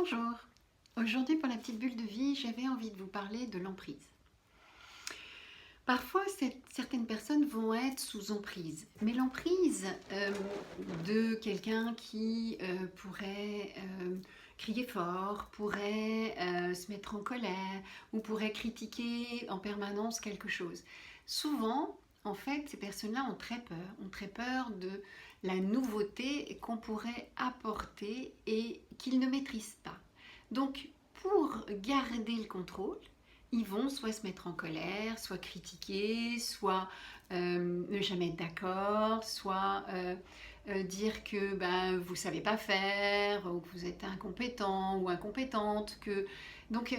Bonjour, aujourd'hui pour la petite bulle de vie, j'avais envie de vous parler de l'emprise. Parfois, certaines personnes vont être sous emprise, mais l'emprise de quelqu'un qui pourrait crier fort, pourrait se mettre en colère ou pourrait critiquer en permanence quelque chose. Souvent, en fait, ces personnes-là ont très peur de la nouveauté qu'on pourrait apporter et qu'ils ne maîtrisent pas. Donc, pour garder le contrôle, ils vont soit se mettre en colère, soit critiquer, soit ne jamais être d'accord, soit dire que ben, vous ne savez pas faire, ou que vous êtes incompétent ou incompétente. Donc,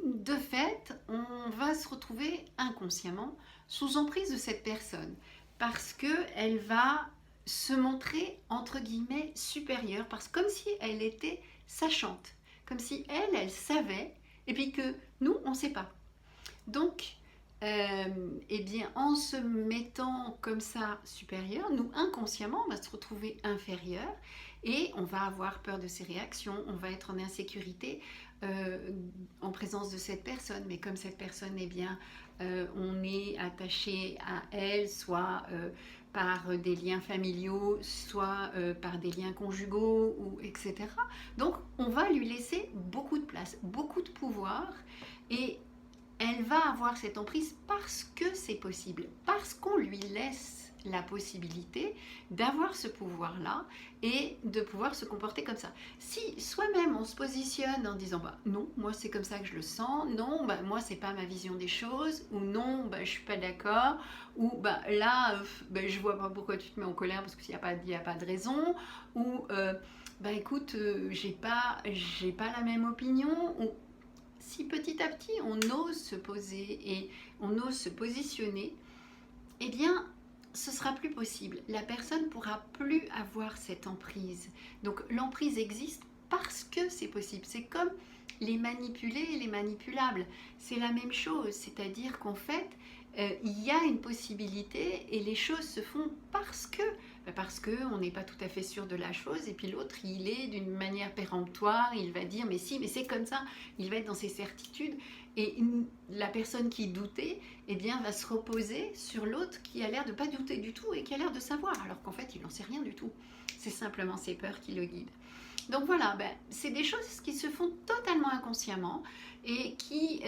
de fait, on va se retrouver inconsciemment sous emprise de cette personne parce qu'elle va se montrer entre guillemets supérieure, parce que comme si elle était sachante, comme si elle savait et puis que nous, on ne sait pas. Donc, eh bien, en se mettant comme ça supérieur, nous, inconsciemment, on va se retrouver inférieur et on va avoir peur de ses réactions, on va être en insécurité en présence de cette personne. Mais comme cette personne, eh bien, on est attaché à elle, soit par des liens familiaux, soit par des liens conjugaux, etc. Donc, on va lui laisser beaucoup de place, beaucoup de pouvoir, et elle va avoir cette emprise parce que c'est possible, parce qu'on lui laisse la possibilité d'avoir ce pouvoir-là et de pouvoir se comporter comme ça. Si soi-même on se positionne en disant bah non, moi c'est comme ça que je le sens, non, bah moi c'est pas ma vision des choses, ou non, bah je suis pas d'accord, ou bah là bah, je vois pas pourquoi tu te mets en colère parce qu'il n'y a pas de raison, ou bah écoute, j'ai pas la même opinion, ou si petit à petit on ose se poser et on ose se positionner, eh bien ce sera plus possible. La personne pourra plus avoir cette emprise. Donc l'emprise existe parce que c'est possible. C'est comme les manipulés et les manipulables. C'est la même chose, c'est-à-dire qu'en fait, il y a une possibilité et les choses se font parce qu'on n'est pas tout à fait sûr de la chose, et puis l'autre, il est d'une manière péremptoire, il va dire mais si, mais c'est comme ça, il va être dans ses certitudes, et la personne qui doutait, eh bien, va se reposer sur l'autre qui a l'air de ne pas douter du tout et qui a l'air de savoir, alors qu'en fait, il n'en sait rien du tout. C'est simplement ses peurs qui le guident. Donc voilà, ben, c'est des choses qui se font totalement inconsciemment et qui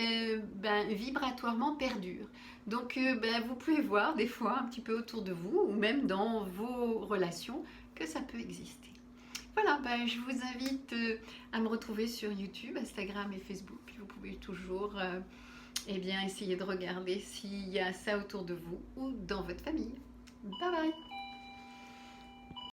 vibratoirement perdurent. Donc ben, vous pouvez voir des fois un petit peu autour de vous ou même dans vos relations que ça peut exister. Voilà, ben, je vous invite à me retrouver sur YouTube, Instagram et Facebook. Vous pouvez toujours eh bien, essayer de regarder s'il y a ça autour de vous ou dans votre famille. Bye bye!